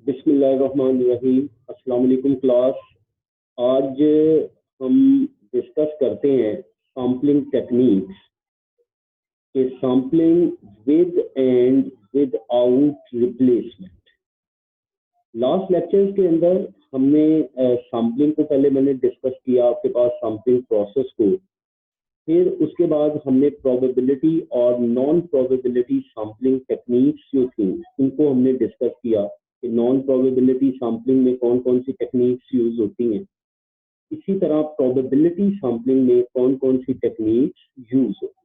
बिस्मिल्लाहिर्रहमानिर्रहीम। अस्सलाम वालेकुम क्लास। आज हम डिस्कस करते हैं सैम्पलिंग टेक्निक्स के sampling with and without replacement. Last lectures के अंदर हमने सैम्पलिंग को पहले मैंने डिस्कस किया, आपके पास सैम्पलिंग प्रोसेस को। फिर उसके बाद हमने प्रोबेबिलिटी और नॉन प्रोबेबिलिटी सैम्पलिंग टेक्निक्स जो थी उनको हमने डिस्कस किया कि नॉन प्रोबेबिलिटी सैम्पलिंग में कौन कौन सी टेक्निक्स यूज होती हैं, इसी तरह प्रोबेबिलिटी सैम्पलिंग में कौन कौन सी टेक्निक्स यूज होती हैं।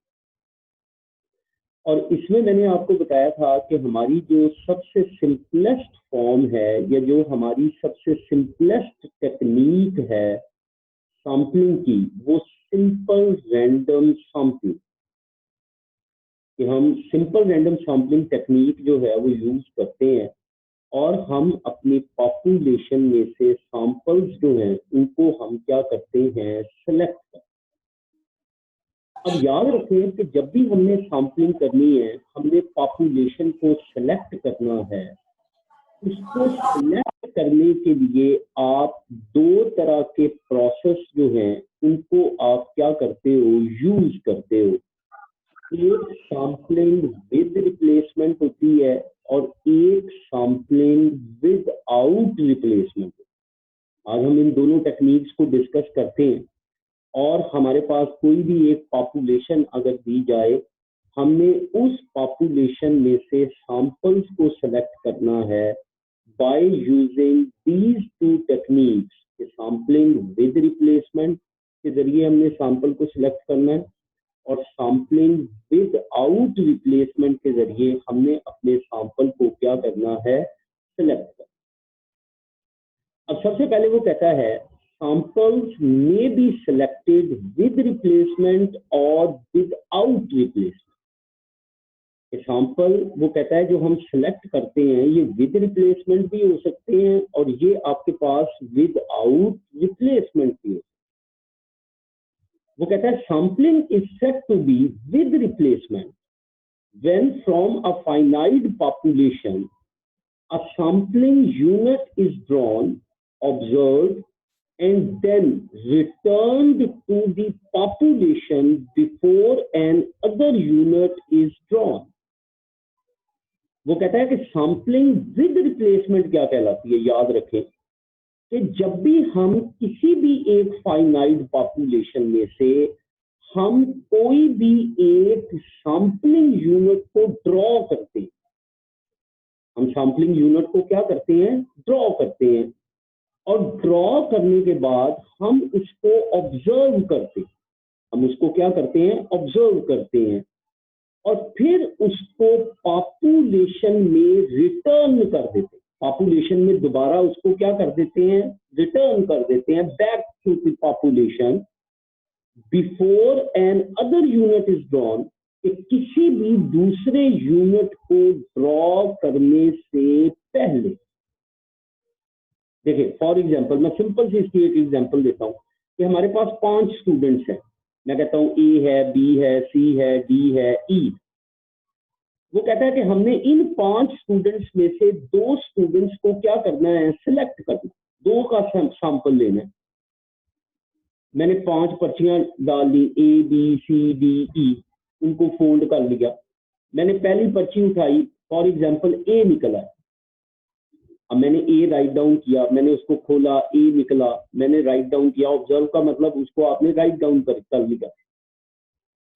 और इसमें मैंने आपको बताया था कि हमारी जो सबसे सिंपलेस्ट फॉर्म है या जो हमारी सबसे सिंपलेस्ट टेक्निक है सैम्पलिंग की, वो सिंपल रैंडम सैम्पलिंग, कि हम सिंपल रैंडम सैम्पलिंग टेक्निक जो है वो यूज करते हैं और हम अपनी पॉपुलेशन में से सैंपल्स जो हैं उनको हम क्या करते हैं, सेलेक्ट करते हैं। अब याद रखें कि जब भी हमने सैम्पलिंग करनी है, हमने पॉपुलेशन को सेलेक्ट करना है। उसको सेलेक्ट करने के लिए आप दो तरह के प्रोसेस जो हैं उनको आप क्या करते हो, यूज करते हो। एक सैम्पलिंग विद रिप्लेसमेंट होती है और एक सैम्पलिंग विदाउट रिप्लेसमेंट। आज हम इन दोनों टेक्निक्स को डिस्कस करते हैं और हमारे पास कोई भी एक पॉपुलेशन अगर दी जाए, हमने उस पॉपुलेशन में से सैंपल्स को सेलेक्ट करना है by using these two techniques. Sampling with replacement के जरिए हमने सैंपल को सिलेक्ट करना है और सैम्पलिंग विदाउट रिप्लेसमेंट के जरिए हमने अपने सैंपल को क्या करना है, सिलेक्ट करना। अब सबसे पहले वो कहता है samples may be selected with replacement or without replacement। Sample वो कहता है जो हम सिलेक्ट करते हैं ये विद रिप्लेसमेंट भी हो सकते हैं और ये आपके पास विदाउट रिप्लेसमेंट भी हो। वो कहता है sampling is said to be with replacement when from a finite population a sampling unit is drawn, observed and then returned to the population before an other unit is drawn। वो कहता है कि sampling with replacement क्या कहलाती है। याद रखें कि जब भी हम किसी भी एक फाइनाइट पॉपुलेशन में से हम कोई भी एक सैम्पलिंग यूनिट को ड्रॉ करते हैं, हम सैम्पलिंग यूनिट को क्या करते हैं, ड्रॉ करते हैं और ड्रॉ करने के बाद हम उसको ऑब्जर्व करते हैं। हम उसको क्या करते हैं, ऑब्जर्व करते हैं और फिर उसको पॉपुलेशन में रिटर्न कर देते हैं। पॉपुलेशन में दोबारा उसको क्या कर देते हैं, रिटर्न कर देते हैं back to the population before another unit is drawn. कि किसी भी दूसरे यूनिट को ड्रॉ करने से पहले। देखिए फॉर एग्जाम्पल मैं सिंपल सी इसकी एक एग्जाम्पल देता हूँ कि हमारे पास 5 स्टूडेंट्स हैं। मैं कहता हूँ ए है, बी है, सी है, डी है, ई। वो कहता है कि हमने इन 5 स्टूडेंट्स में से 2 स्टूडेंट्स को क्या करना है, सिलेक्ट करना, 2 का सैंपल लेना है। मैंने 5 पर्चियां डाल दी, A B C D E, उनको फोल्ड कर लिया। मैंने पहली पर्ची उठाई, फॉर एग्जाम्पल ए निकला। अब मैंने ए राइट डाउन किया, मैंने उसको खोला, ए निकला, मैंने राइट डाउन किया। ऑब्जर्व का मतलब उसको आपने राइट डाउन कर लिया।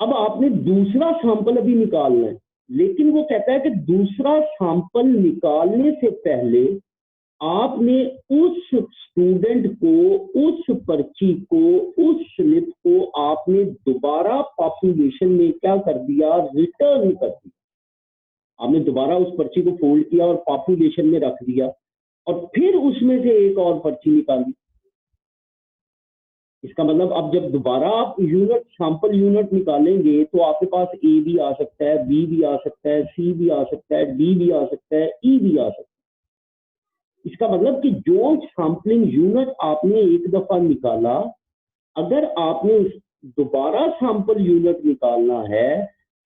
अब आपने दूसरा सैंपल अभी निकालना है, लेकिन वो कहता है कि दूसरा सैंपल निकालने से पहले आपने उस स्टूडेंट को, उस पर्ची को, उस स्लिप को आपने दोबारा पॉपुलेशन में क्या कर दिया, रिटर्न कर दिया। आपने दोबारा उस पर्ची को फोल्ड किया और पॉपुलेशन में रख दिया और फिर उसमें से एक और पर्ची निकाली। इसका मतलब अब जब दोबारा आप यूनिट, सैंपल यूनिट निकालेंगे तो आपके पास ए भी आ सकता है, बी भी आ सकता है, सी भी आ सकता है, डी भी आ सकता है, ई भी आ सकता है। इसका मतलब कि जो सैंपलिंग यूनिट आपने एक दफा निकाला, अगर आपने दोबारा सैंपल यूनिट निकालना है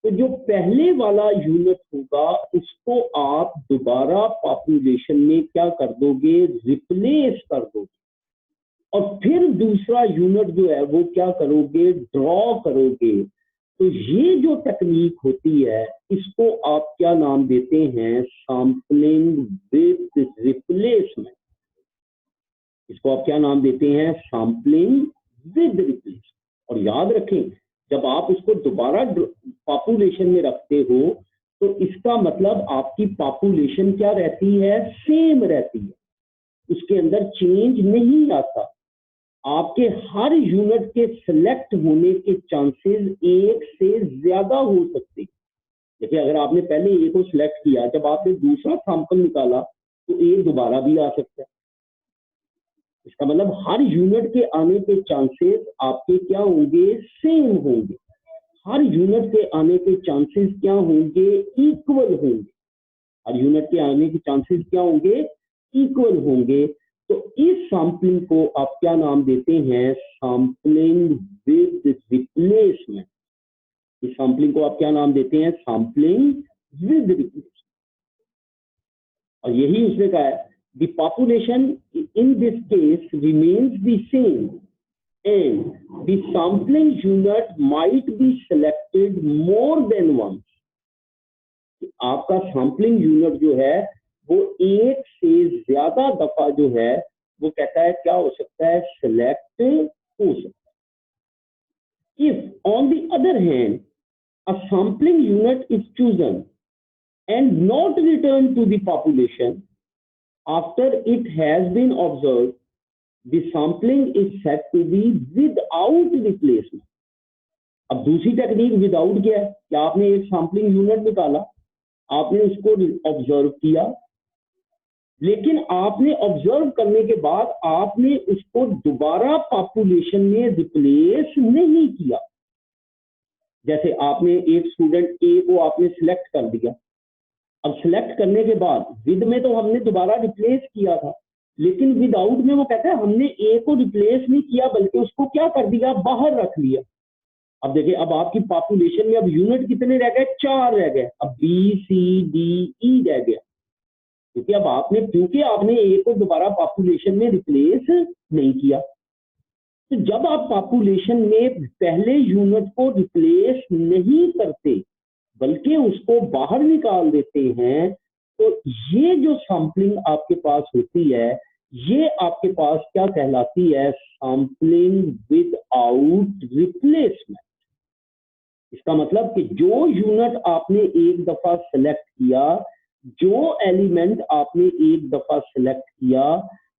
तो जो पहले वाला यूनिट होगा उसको आप दोबारा पॉपुलेशन में क्या कर दोगे, रिप्लेस कर दोगे, और फिर दूसरा यूनिट जो है वो क्या करोगे, ड्रॉ करोगे। तो ये जो टेक्निक होती है इसको आप क्या नाम देते हैं, सैंपलिंग विद रिप्लेसमेंट। इसको आप क्या नाम देते हैं, सैंपलिंग विद रिप्लेसमेंट। और याद रखें, जब आप उसको दोबारा पॉपुलेशन में रखते हो तो इसका मतलब आपकी पॉपुलेशन क्या रहती है, सेम रहती है, उसके अंदर चेंज नहीं आता। आपके हर यूनिट के सिलेक्ट होने के चांसेस एक से ज्यादा हो सकते हैं। देखिए, अगर आपने पहले ए को सिलेक्ट किया, जब आपने दूसरा सैंपल निकाला तो ए दोबारा भी आ सकता है। इसका मतलब हर यूनिट के आने के चांसेस आपके क्या होंगे, सेम होंगे। हर यूनिट के आने के चांसेस क्या होंगे, इक्वल होंगे। हर यूनिट के आने के चांसेस क्या होंगे, इक्वल होंगे। तो इस सैंपलिंग को आप क्या नाम देते हैं, सैंपलिंग विद रिप्लेसमेंट। इस सैंपलिंग को आप क्या नाम देते हैं, सैंपलिंग विद रिप्लेसमेंट। और यही उसने कहा है, the population in this case remains the same and the sampling unit might be selected more than once। आपका सैंपलिंग यूनिट जो है वो एक से ज्यादा दफा जो है वो कहता है क्या हो सकता है, सिलेक्ट हो सकता है। If on the other hand a sampling unit is chosen and not returned to the population after it has been observed, the sampling is said to be without replacement। अब दूसरी टेक्निक विदाउट क्या है, क्या आपने एक sampling unit निकाला, आपने उसको ऑब्जर्व किया, लेकिन आपने ऑब्जर्व करने के बाद आपने उसको दोबारा पॉपुलेशन में रिप्लेस नहीं किया। जैसे आपने एक स्टूडेंट ए को आपने सिलेक्ट कर दिया, अब सिलेक्ट करने के बाद विद में तो हमने दोबारा रिप्लेस किया था, लेकिन विदाउट में वो कहता है हमने ए को रिप्लेस नहीं किया बल्कि उसको क्या कर दिया, बाहर रख लिया। अब देखिए, अब आपकी पॉपुलेशन में अब यूनिट कितने रह गए, 4 रह गए। अब बी सी डी ई रह गया, क्योंकि आपने ए को दोबारा पॉपुलेशन में रिप्लेस नहीं किया। तो जब आप पॉपुलेशन में पहले यूनिट को रिप्लेस नहीं करते बल्कि उसको बाहर निकाल देते हैं, तो ये जो सैंपलिंग आपके पास होती है ये आपके पास क्या कहलाती है, सैंपलिंग विदाउट रिप्लेसमेंट। इसका मतलब कि जो यूनिट आपने एक दफा सेलेक्ट किया, जो एलिमेंट आपने एक दफा सेलेक्ट किया,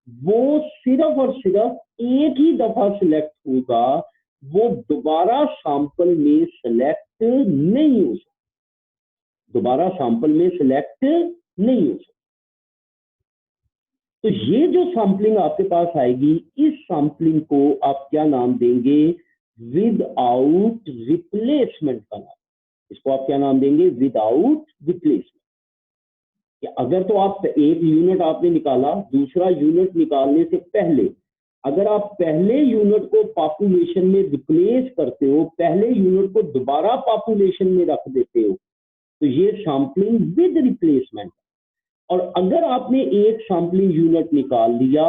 वो सिर्फ और सिर्फ एक ही दफा सिलेक्ट होगा, वो दोबारा सैंपल में सिलेक्ट नहीं हो सकता, दोबारा सैंपल में सिलेक्ट नहीं हो सकता। तो ये जो सैंपलिंग आपके पास आएगी, इस सैंपलिंग को आप क्या नाम देंगे, विदाउट रिप्लेसमेंट का नाम। इसको आप क्या नाम देंगे, विदाउट रिप्लेसमेंट। अगर तो आप एक यूनिट आपने निकाला, दूसरा यूनिट निकालने से पहले अगर आप पहले यूनिट को पॉपुलेशन में रिप्लेस करते हो, पहले यूनिट को दोबारा पॉपुलेशन में रख देते हो, तो ये सैंपलिंग विद रिप्लेसमेंट। और अगर आपने एक सैंपलिंग यूनिट निकाल लिया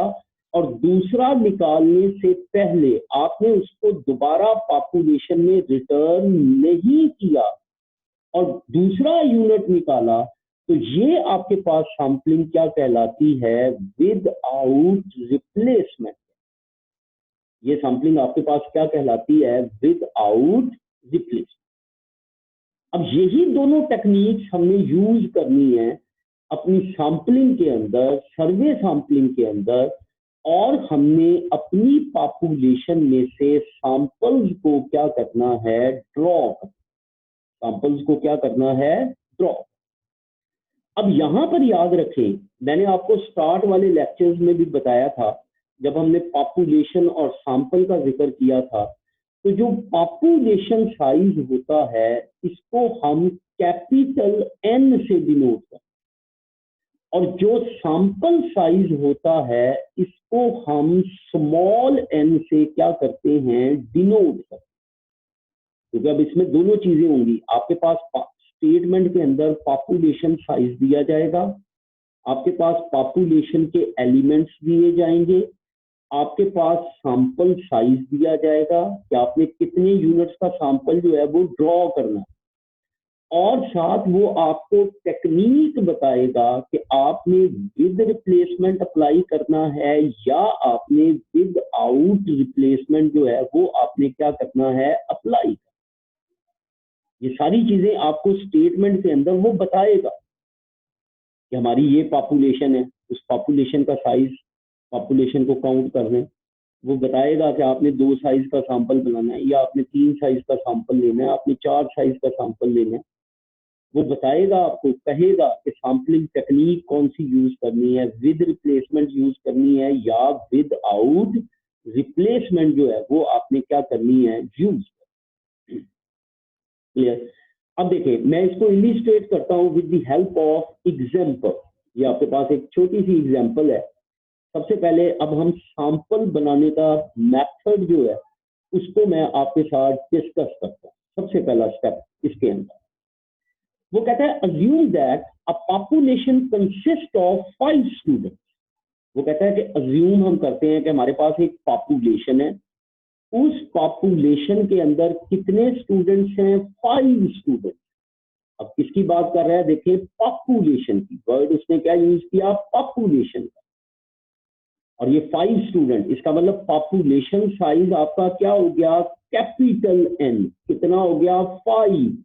और दूसरा निकालने से पहले आपने उसको दोबारा पॉपुलेशन में रिटर्न नहीं किया और दूसरा यूनिट निकाला, तो ये आपके पास सैंपलिंग क्या कहलाती है, विदाउट रिप्लेसमेंट। ये सैंपलिंग आपके पास क्या कहलाती है, विदाउट रिप्लेसमेंट। अब यही दोनों टेक्निक्स हमने यूज करनी है अपनी सैंपलिंग के अंदर, सर्वे सैंपलिंग के अंदर, और हमने अपनी पॉपुलेशन में से सैंपल्स को क्या करना है, ड्रॉ। सैंपल्स को क्या करना है, ड्रॉ। अब यहां पर याद रखें, मैंने आपको स्टार्ट वाले लेक्चर्स में भी बताया था, जब हमने पॉपुलेशन और सैंपल का जिक्र किया था, तो जो पॉपुलेशन साइज होता है इसको हम कैपिटल एन से डिनोट करते हैं, और जो सैंपल साइज होता है इसको हम स्मॉल एन से क्या करते हैं, डिनोट करते हैं। क्योंकि अब इसमें दोनों चीजें होंगी। आपके पास स्टेटमेंट के अंदर पॉपुलेशन साइज दिया जाएगा, आपके पास पॉपुलेशन के एलिमेंट्स दिए जाएंगे, आपके पास सैंपल साइज दिया जाएगा कि आपने कितने यूनिट्स का सैंपल जो है वो ड्रॉ करना है, और साथ वो आपको टेक्निक बताएगा कि आपने विद रिप्लेसमेंट अप्लाई करना है या आपने विद आउट रिप्लेसमेंट जो है वो आपने क्या करना है, अप्लाई। ये सारी चीजें आपको स्टेटमेंट के अंदर वो बताएगा कि हमारी ये पॉपुलेशन है, उस पॉपुलेशन का साइज, पॉपुलेशन को काउंट करना है। वो बताएगा कि आपने 2 साइज का सैंपल बनाना है या आपने 3 साइज का सैंपल लेना है, आपने 4 साइज का सैंपल लेना है। वो बताएगा, आपको कहेगा कि सैम्पलिंग टेक्निक कौन सी यूज करनी है, विद रिप्लेसमेंट यूज करनी है या विद आउट रिप्लेसमेंट जो है वो आपने क्या करनी है, यूज। क्लियर? अब देखिए मैं इसको इलिस्ट्रेट करता हूं with the help of example. ये आपके पास एक छोटी सी एग्जांपल है। सबसे पहले अब हम सैंपल बनाने का मेथड जो है उसको मैं आपके साथ डिस्कस करता हूं। सबसे पहला स्टेप इसके अंदर वो कहता है assume that a population consists of 5 students। वो कहता है कि assume हम करते हैं कि हमारे पास एक पॉपुलेशन है, उस पॉपुलेशन के अंदर कितने स्टूडेंट्स हैं, 5 स्टूडेंट्स। अब किसकी बात कर रहा है, देखिए पॉपुलेशन की। वर्ड उसने क्या यूज किया, पॉपुलेशन का। और ये 5 स्टूडेंट, इसका मतलब पॉपुलेशन साइज आपका क्या हो गया, कैपिटल एन। कितना हो गया, 5।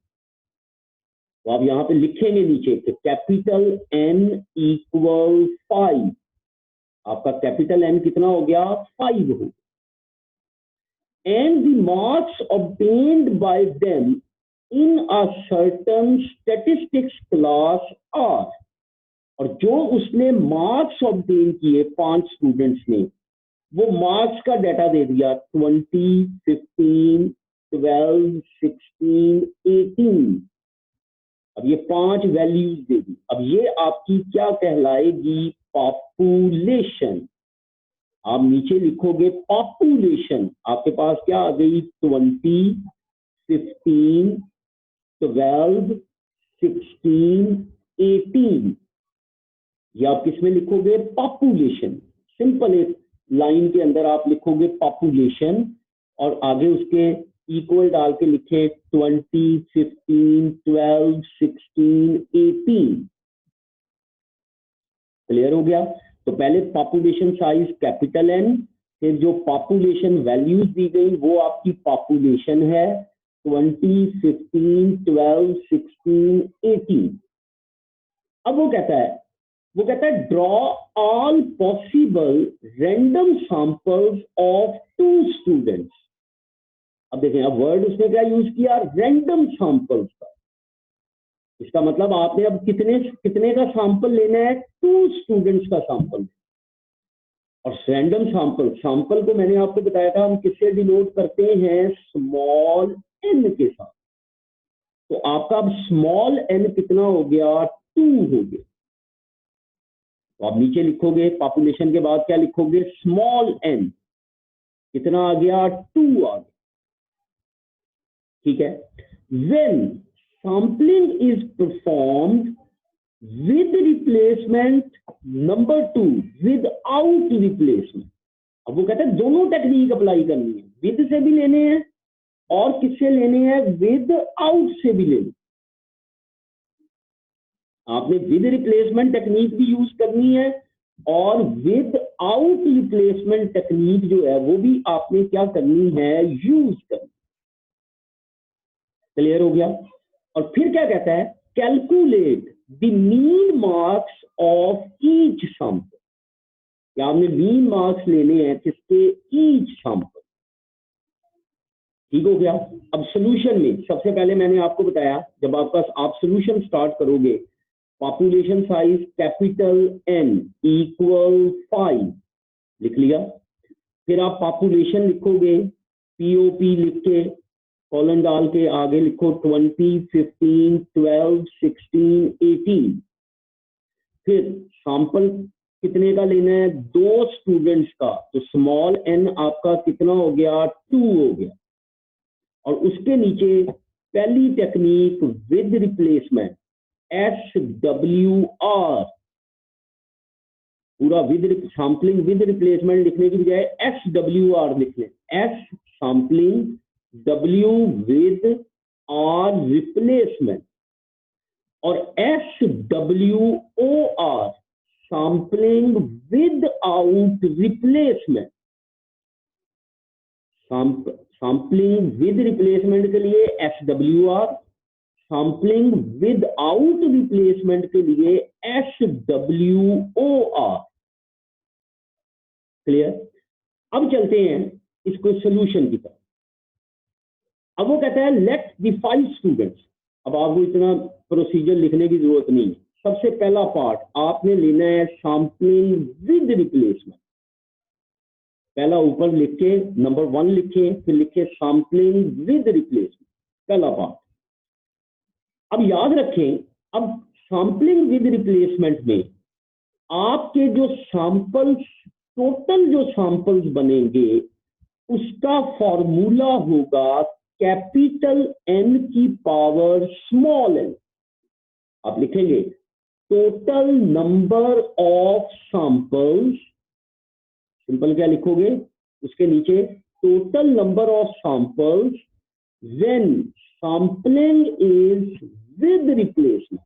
तो आप यहां पे लिखेंगे नीचे कि कैपिटल एन इक्वल 5। आपका कैपिटल एन कितना हो गया, 5 हो। And the marks obtained by them in a certain statistics class are. और जो उसने मार्क्स ऑब्टेन किए 5 स्टूडेंट्स ने, वो मार्क्स का डाटा दे दिया 20, 15, 12, 16, 18। अब ये 5 वैल्यूज दे दी। अब ये आपकी क्या कहलाएगी, पॉपुलेशन। आप नीचे लिखोगे पॉपुलेशन, आपके पास क्या आ गई, 20, 15, 12, 16, 18। ये आप किसमें लिखोगे, पॉपुलेशन। सिंपल एक लाइन के अंदर आप लिखोगे पॉपुलेशन और आगे उसके इक्वल डाल के लिखे 20, 15, 12, 16, 18। क्लियर हो गया? तो पहले पॉपुलेशन साइज कैपिटल एन, फिर जो पॉपुलेशन वैल्यूज दी गई वो आपकी पॉपुलेशन है 20, 15, 12, 16, 18। अब वो कहता है draw all possible random samples of 2 students. अब देखें, अब वर्ड उसने क्या यूज किया, रैंडम सैंपल्स का। इसका मतलब आपने अब कितने का सैंपल लेना है, 2 स्टूडेंट्स का सैंपल। और रैंडम सैंपल को मैंने आपको बताया था हम किससे डिनोट करते हैं, स्मॉल एन के साथ। तो आपका अब स्मॉल एन कितना हो गया, 2 हो गया। तो आप नीचे लिखोगे पॉपुलेशन के बाद क्या लिखोगे, स्मॉल एन कितना आ गया, 2 आ गया। ठीक है। When sampling is performed with replacement, number 2 without replacement। अब वो कहते हैं दोनों टेक्निक अप्लाई करनी है, विद से भी लेने हैं और किससे लेने हैं, विद आउट से भी लेने। आपने विद रिप्लेसमेंट टेक्निक भी यूज करनी है और विद आउट रिप्लेसमेंट टेक्निक जो है वो भी आपने क्या करनी है, यूज करनी। क्लियर हो गया? और फिर क्या कहता है, calculate the mean marks of each sample. या आपने मीन मार्क्स लेने हैं किसके, ईच सैंपल। ठीक हो गया? अब सोल्यूशन में सबसे पहले मैंने आपको बताया, जब आप सोल्यूशन स्टार्ट करोगे, population size capital N equal 5 लिख लिया। फिर आप पॉपुलेशन लिखोगे, पीओपी लिख के कॉलन डाल के आगे लिखो 20, 15, 12, 16, 18। फिर सैंपल कितने का लेना है, 2 स्टूडेंट्स का। तो स्मॉल एन आपका कितना हो गया, 2 हो गया। और उसके नीचे पहली टेक्निक विद रिप्लेसमेंट, SWR, पूरा विद सैम्पलिंग विद रिप्लेसमेंट लिखने की बजाय SWR लिख लें, S sampling, W with, R replacement, और SWOR sampling without replacement. Sampling with replacement के लिए SWR, सैम्पलिंग विदाउट रिप्लेसमेंट के लिए SWOR। क्लियर? अब चलते हैं इसको सोल्यूशन की तरफ। अब वो कहता है लेट द 5 स्टूडेंट्स, अब आपको इतना प्रोसीजर लिखने की जरूरत नहीं है। सबसे पहला पार्ट आपने लेना है सैम्पलिंग विद रिप्लेसमेंट। पहला ऊपर लिख के नंबर 1 लिखे, फिर लिखे सैम्पलिंग विद रिप्लेसमेंट, पहला पार्ट। अब याद रखें, अब सैम्पलिंग विद रिप्लेसमेंट में आपके जो सैंपल्स, टोटल जो सैंपल्स बनेंगे उसका फॉर्मूला होगा कैपिटल N की पावर स्मॉल n। आप लिखेंगे total number of samples, simple क्या लिखोगे, उसके नीचे total number of samples when sampling is with replacement,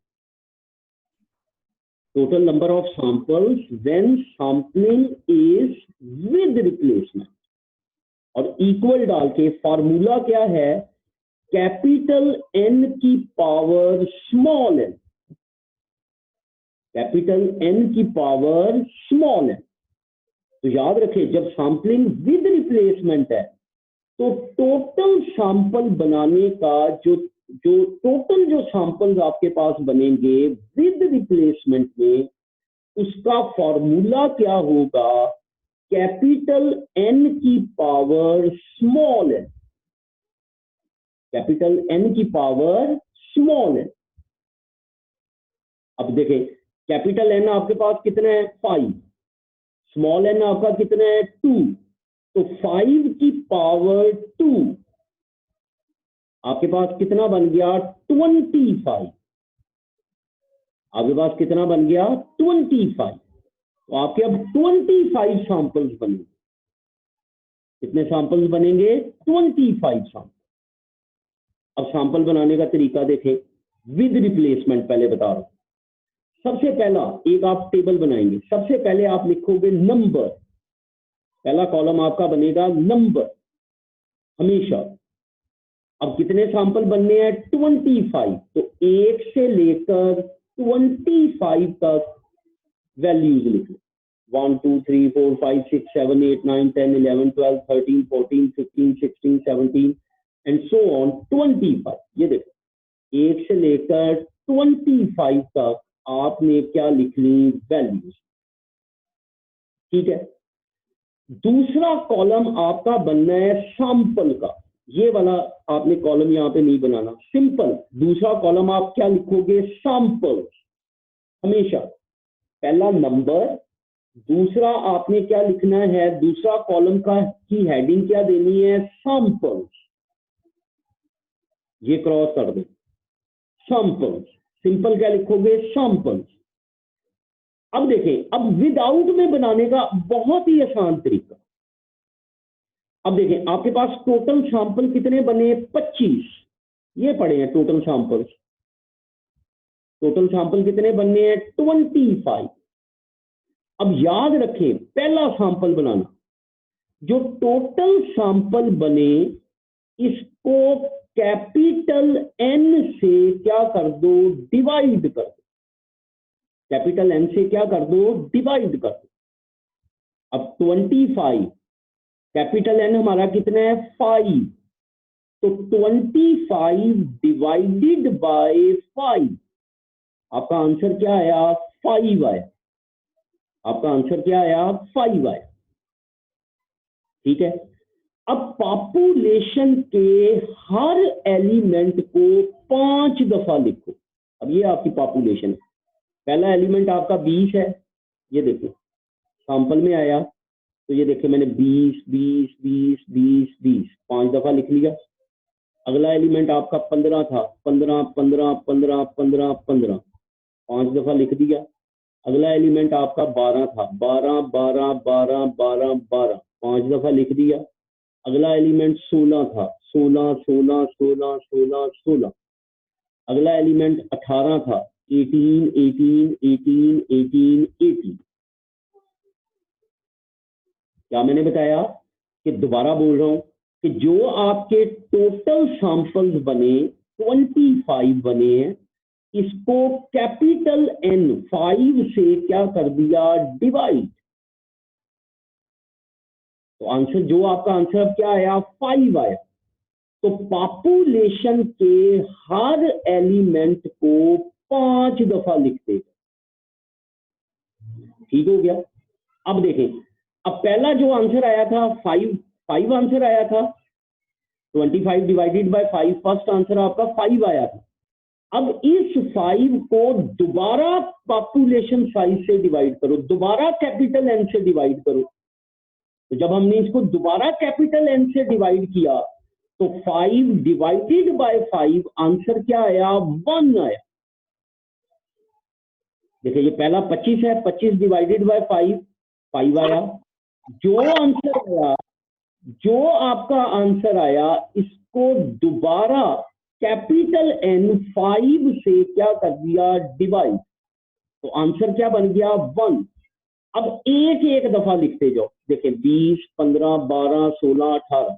total number of samples when sampling is with replacement, और इक्वल डाल के फॉर्मूला क्या है, कैपिटल N की power small n, capital N की पावर स्मॉल n। तो याद रखें, जब सैम्पलिंग विद रिप्लेसमेंट है तो टोटल सैंपल बनाने का जो टोटल जो सैंपल्स आपके पास बनेंगे विद रिप्लेसमेंट में, उसका फॉर्मूला क्या होगा, कैपिटल N की power small n, capital N की पावर स्मॉल n। अब देखें, कैपिटल N आपके पास कितना है 5, स्मॉल n आपका कितना है 2, तो 5 की पावर 2 आपके पास कितना बन गया 25, आपके पास कितना बन गया 25। तो आपके अब 25 सैंपल्स बनेंगे। कितने सैंपल्स बनेंगे 25 सैंपल। अब सैंपल बनाने का तरीका देखें, विद रिप्लेसमेंट पहले बता रहा हूं। सबसे पहला एक आप टेबल बनाएंगे, सबसे पहले आप लिखोगे नंबर, पहला कॉलम आपका बनेगा नंबर हमेशा। अब कितने सैंपल बनने हैं 25, तो 1 से लेकर 25 तक वैल्यूज लिख लो, 1 2 3 4 5 6 7 8 9 10 11 12 13 14 15 16 17 एंड सो ऑन 25। ये देखो 1 से लेकर 25 तक आपने क्या लिखनी वैल्यूज, ठीक है। दूसरा कॉलम आपका बनना है सैंपल का, ये वाला आपने कॉलम यहां पे नहीं बनाना, सिंपल दूसरा कॉलम आप क्या लिखोगे सैंपल्स हमेशा, पहला नंबर, दूसरा आपने क्या लिखना है, दूसरा कॉलम का की हेडिंग क्या देनी है सैंपल्स, ये क्रॉस कर दो सैंपल्स, सिंपल क्या लिखोगे सैंपल्स। अब देखें, अब विदाउट में बनाने का बहुत ही आसान तरीका। अब देखें आपके पास टोटल सैंपल कितने बने 25, ये पड़े हैं टोटल सैंपल्स, टोटल सैंपल कितने बनने हैं 25। अब याद रखें पहला सैंपल बनाना, जो टोटल सैंपल बने इसको कैपिटल N से क्या कर दो डिवाइड कर दो, कैपिटल N से क्या कर दो डिवाइड कर दो। अब 25, कैपिटल N हमारा कितना है 5, तो 25 डिवाइडेड बाय 5, आपका आंसर क्या आया 5 आया, आपका आंसर क्या आया 5 आया, ठीक है। अब पॉपुलेशन के हर एलिमेंट को 5 दफा लिखो। अब ये आपकी पॉपुलेशन है, पहला एलिमेंट आपका 20 है, ये देखो सैंपल में आया, तो ये देखिए मैंने 20 20 20 20 20 5 दफा लिख लिया। अगला एलिमेंट आपका 15 था, 15 15 15 15 15, 5 दफा लिख दिया। अगला एलिमेंट आपका 12 था, 12 12 12 12 12, 5 दफा लिख दिया। अगला एलिमेंट 16 था, 16 16 16 16 16। अगला एलिमेंट 18 था, 18 18 18 18 18। क्या मैंने बताया कि दोबारा बोल रहा हूं कि जो आपके टोटल सैंपल्स बने 25 बने हैं, इसको कैपिटल एन 5 से क्या कर दिया, डिवाइड। तो आंसर, जो आपका आंसर अब क्या आया, 5 आया। तो पॉपुलेशन के हर एलिमेंट को 5 दफा लिखते। ठीक हो गया। अब देखें, अब पहला जो आंसर आया था 5 आंसर आया था, 25 डिवाइडेड बाय 5, फर्स्ट आंसर आपका 5 आया था। अब इस 5 को दोबारा पॉपुलेशन साइज से डिवाइड करो, दोबारा कैपिटल एन से डिवाइड करो। तो जब हमने इसको दोबारा कैपिटल एन से डिवाइड किया तो 5 डिवाइडेड बाय 5 आंसर क्या आया, 1 आया। देखिए ये पहला 25 है, 25 डिवाइडेड बाय 5 आया। जो आंसर आया, जो आपका आंसर आया, इसको दोबारा कैपिटल एन 5 से क्या कर दिया, डिवाइड। तो आंसर क्या बन गया, 1। अब एक एक दफा लिखते जाओ। देखिए 20 15 12 16 18,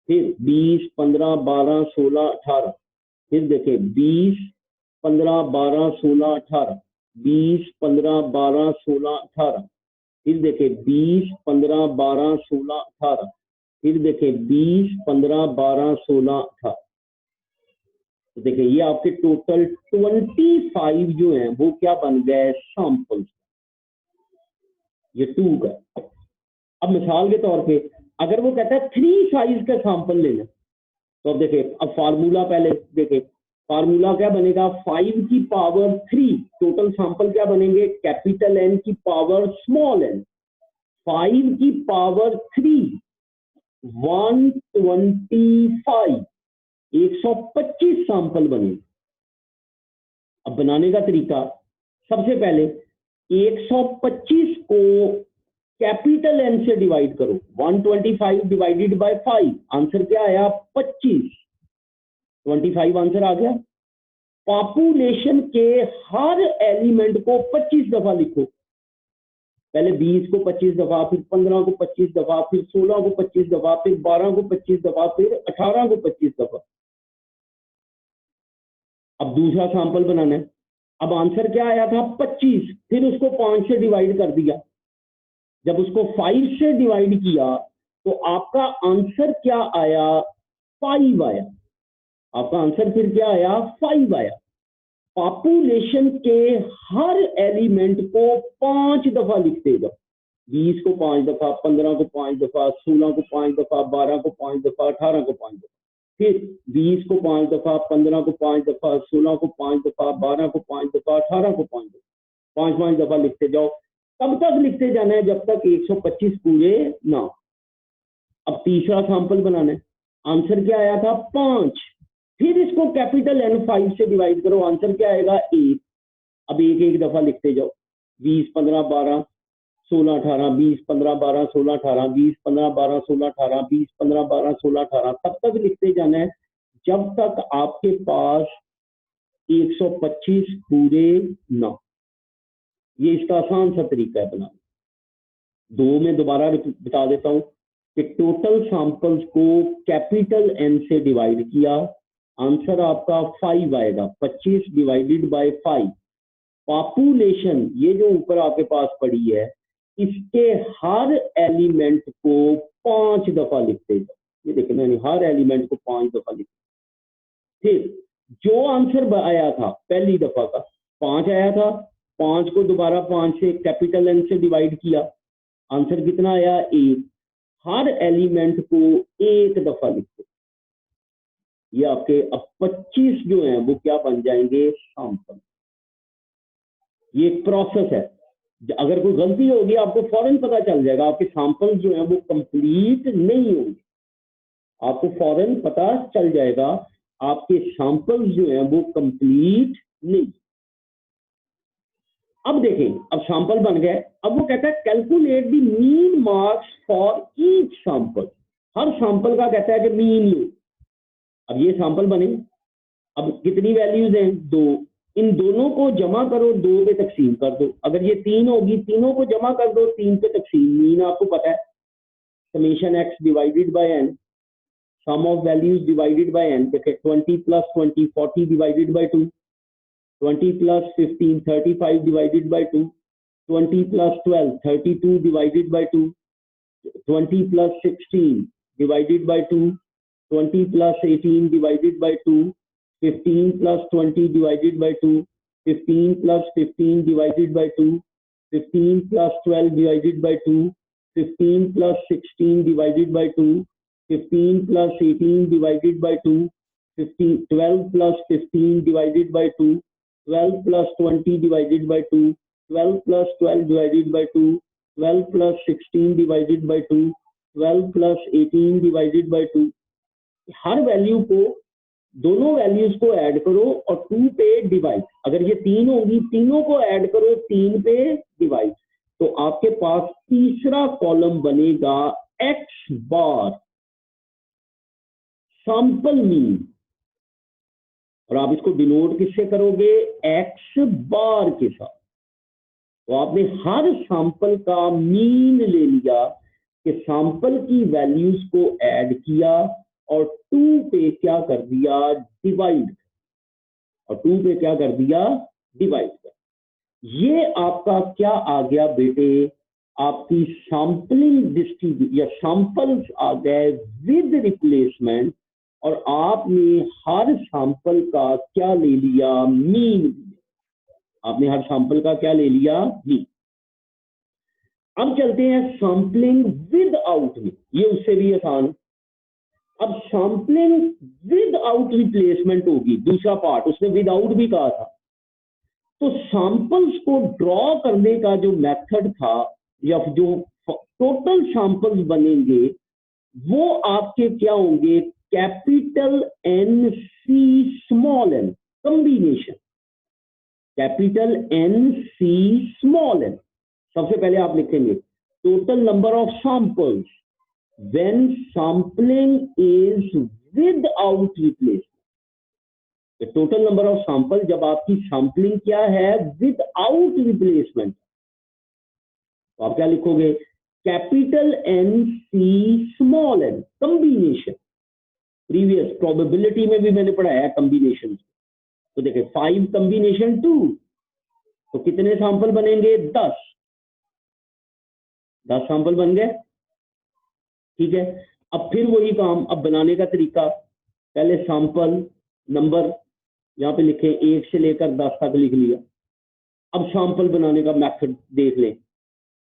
फिर 20 15 12 16 18, फिर देखिए 20 15 12 16 18, 20 15 12 16 18, फिर देखिए 20 15 12 16 18, फिर देखिए 20 15 12 16 18। तो देखिए ये आपके टोटल 25 जो है वो क्या बन गए, सैंपल्स। ये 2 का। अब मिसाल के तौर पे अगर वो कहता है 3 साइज का सैंपल लेना, तो अब देखिए, अब फार्मूला पहले देखिए, फार्मूला क्या बनेगा, 5 की पावर 3, टोटल सैंपल क्या बनेंगे, कैपिटल एन की पावर स्मॉल एन, 5 की पावर 3, 125, 125 सैंपल बने। अब बनाने का तरीका, सबसे पहले 125 को कैपिटल एन से डिवाइड करो, 125 डिवाइडेड बाय 5, आंसर क्या आया, 25, 25 आंसर आ गया। पॉपुलेशन के हर एलिमेंट को 25 दफा लिखो। पहले 20 को 25 दफा, फिर 15 को 25 दफा, फिर 16 को 25 दफा, फिर 12 को 25 दफा, फिर 18 को 25 दफा। अब दूसरा सैंपल बनाना है। अब आंसर क्या आया था, 25, फिर उसको 5 से डिवाइड कर दिया। जब उसको 5 से डिवाइड किया तो आपका आंसर क्या आया, 5 आया। आपका आंसर फिर क्या आया, 5 आया। पॉपुलेशन के हर एलिमेंट को 5 दफा लिखते जाओ। 20 को 5 दफा, 15 को 5 दफा, 16 को 5 दफा, 12 को 5 दफा, 18 को 5 दफा, फिर 20 को 5 दफा, 15 को 5 दफा, 16 को 5 दफा, 12 को 5 दफा, 18 को 5 दफा, 5 दफा लिखते जाओ। तब तक लिखते जाना है जब तक 125 पूरे ना। अब तीसरा सैंपल बनाना है। आंसर क्या आया था, 5, फिर इसको कैपिटल एन 5 से डिवाइड करो, आंसर क्या आएगा, 1। अब एक एक दफा लिखते जाओ, 20 15 12 16 18, 20 15 12 16 18, 20 15 12 16 18, 20 15 12 16 18, तब तक लिखते जाना है जब तक आपके पास 125 पूरे ना। ये इसका आसान सा तरीका है बनाना। 2 में दोबारा बता देता हूं कि टोटल सैंपल्स को कैपिटल एन से डिवाइड किया, आंसर आपका 5 आएगा, 25 डिवाइडेड बाय 5। पॉपुलेशन, ये जो ऊपर आपके पास पड़ी है, इसके हर एलिमेंट को 5 दफा लिखते जाओ। ये देखिए मैंने हर एलिमेंट को 5 दफा लिखा। फिर जो आंसर आया था पहली दफा का 5 आया था, 5 को दोबारा 5 से कैपिटल एन से डिवाइड किया, आंसर कितना आया, 1। हर एलिमेंट को 1 दफा लिखते। ये आपके अब 25 जो हैं वो क्या बन जाएंगे, सैंपल। ये एक प्रोसेस है। अगर कोई गलती होगी आपको फौरन पता चल जाएगा, आपके सैंपल जो हैं वो कंप्लीट नहीं होंगे। आपको फौरन पता चल जाएगा आपके सैंपल्स जो हैं वो कंप्लीट नहीं। अब देखें, अब सैंपल बन गए। अब वो कहता है calculate the mean marks for each sample. Her sample का कहता है कि मीन लो। अब ये सैंपल बने, अब कितनी वैल्यूज हैं? 2। इन दोनों को जमा करो, 2 पे तकसीम कर दो। अगर ये 3 होगी, तीनों को जमा कर दो, 3 पे तकसीम। मीन आपको पता है, summation x divided by n, sum of values divided by n। देखिए 20 + 20 40 divided by 2, 20 + 15 35 divided by 2, 20 + 12 32 divided by 2, 20 + 16 divided by 2, 20 + 18 divided by 2, 15 + 20 divided by 2, 15 + 15 divided by 2, 15 + 12 divided by 2, 15 + 16 divided by 2, 15 + 18 divided by 2, 12 + 15 divided by 2, 12 + 20 divided by 2, 12 + 12 divided by 2, 12 + 16 divided by 2, 12 + 18 divided by 2। Her value को, दोनों values को add करो और 2 पे divide. अगर ये 3 होगी, तीनों को ऐड करो, 3 पे डिवाइड। तो आपके पास तीसरा कॉलम बनेगा एक्स बार, सैंपल मीन। और आप इसको डिनोट किससे करोगे? एक्स बार के साथ। तो आपने हर सैंपल का मीन ले लिया कि सैंपल की वैल्यूज को ऐड किया और 2 पे क्या कर दिया? डिवाइड। और 2 पे क्या कर दिया? डिवाइड कर। ये आपका क्या आ गया बेटे? आपकी सैंपलिंग डिस्ट्रीब्यूट या सैंपल्स आ गए विद रिप्लेसमेंट। और आपने हर सैंपल का क्या ले लिया? मीन। आपने हर सैंपल का क्या ले लिया? मीन। अब चलते हैं सैंपलिंग विद आउट में। ये उससे भी आसान। अब सैंपलिंग विद आउट रिप्लेसमेंट होगी, दूसरा पार्ट। उसने विदाउट भी कहा था। तो सैंपल्स को ड्रॉ करने का जो मेथड था, या जो टोटल सैंपल्स बनेंगे, वो आपके क्या होंगे? Capital N C small N combination. Capital N C small N. सबसे पहले आप लिखेंगे total number of samples when sampling is without replacement. Total number of sample जब आपकी सैंपलिंग क्या है? Without replacement. तो आप क्या लिखोगे? Capital N C small N combination. Previous probability में भी मैंने पढ़ाया है कॉम्बिनेशन। तो देखिए 5 कॉम्बिनेशन 2, तो कितने सैंपल बनेंगे? 10। 10 सैंपल बन गए। ठीक है। अब फिर वही काम, अब बनाने का तरीका। पहले सैंपल नंबर यहाँ पे लिखे, 1 से लेकर 10 तक लिख लिया। अब सैंपल बनाने का मेथड देख लें।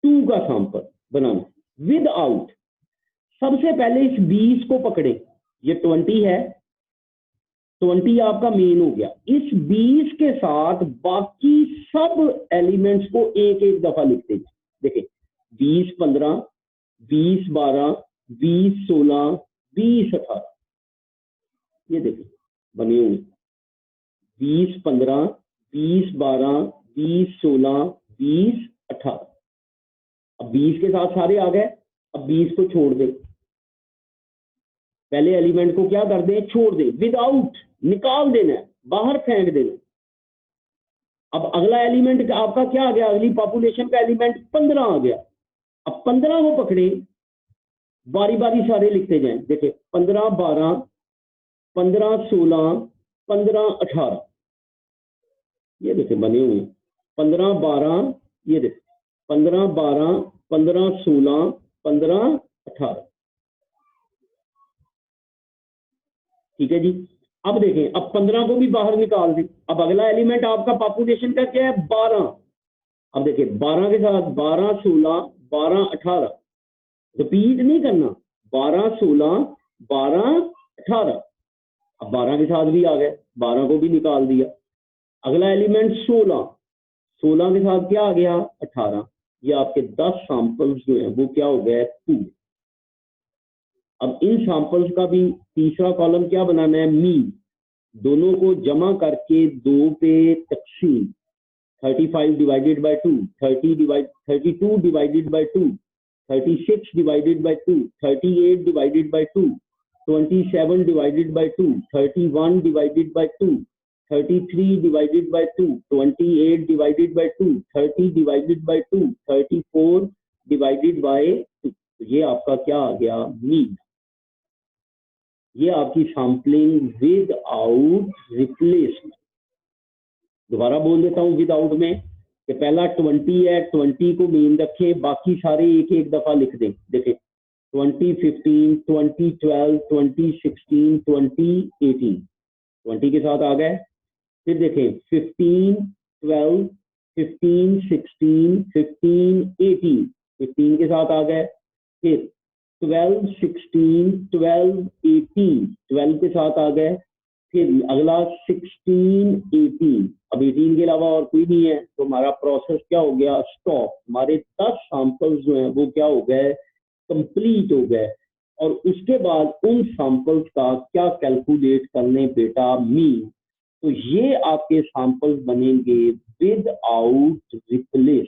2 का सैंपल बनाना विद आउट। सबसे पहले इस 20 को पकड़े, ये 20 है, 20 आपका मेन हो गया। इस 20 के साथ बाकी सब एलिमेंट्स को एक एक दफा लिखते हैं। देखिए 20 15, 20 12, 20 16, 20 18। ये देखिए बने हुए 20 15, 20 12, 20 16, 20 18। अब 20 के साथ सारे आ गए। अब 20 को छोड़ दें। पहले एलिमेंट को क्या कर दें? छोड़ दें। विदाउट निकाल देना है, बाहर फेंक देना। अब अगला एलिमेंट आपका क्या आ गया? अगली पॉपुलेशन का एलिमेंट 15 आ गया। अब 15 को पकड़े, बारी बारी सारे लिखते जाएं। देखिए 15 12, 15 16, 15 18। ये देखिए बने हुए 15 12, ये देखिए 15 12, 15 16, 15 18। ठीक है जी। अब देखें, अब 15 को भी बाहर निकाल दें। अब अगला एलिमेंट आपका पॉपुलेशन का क्या है? 12। अब देखिए 12 के साथ 12 16, 12 18। रिपीट नहीं करना। 12 16, 12 18। अब 12 के साथ भी आ गए, 12 को भी निकाल दिया। अगला एलिमेंट 16, 16 के साथ क्या आ गया? 18। ये आपके 10 सैंपल्स जो है वो क्या हो गए? 2। अब इन सैंपल्स का भी तीसरा कॉलम क्या बनाना है, मीन। दोनों को जमा करके 2 पे तकसीम, 35 divided by 2, 32 divided by 2, 36 divided by 2, 38 divided by 2, 27 divided by 2, 31 divided by 2, 33 divided by 2, 28 divided by 2, 30 divided by 2, 34 divided by 2। ये आपका क्या आ गया, मीन। ये आपकी सैंपलिंग विद आउट रिप्लेसमेंट। दोबारा बोल देता हूं विदाउट में कि पहला 20 है, 20 को मीन रखे, बाकी सारे एक एक दफा लिख दें। देखें 2015, 2012, 2016, 2018, 20 के साथ आ गए। फिर देखें 15, 12, 15, 16, 15, 18, 15 के साथ आ गए। फिर 12, 16, 12, 18, 12 के साथ आ गए। फिर अगला 16, 18, अब 18 के अलावा और कोई नहीं है, तो हमारा प्रोसेस क्या हो गया, स्टॉप। हमारे 10 सैंपल्स जो हैं वो क्या हो गए, कंप्लीट हो गए। और उसके बाद उन सैंपल्स का क्या कैलकुलेट करने बेटा, मीन। तो ये आपके सैंपल्स बनेंगे विद आउट रिप्लेस।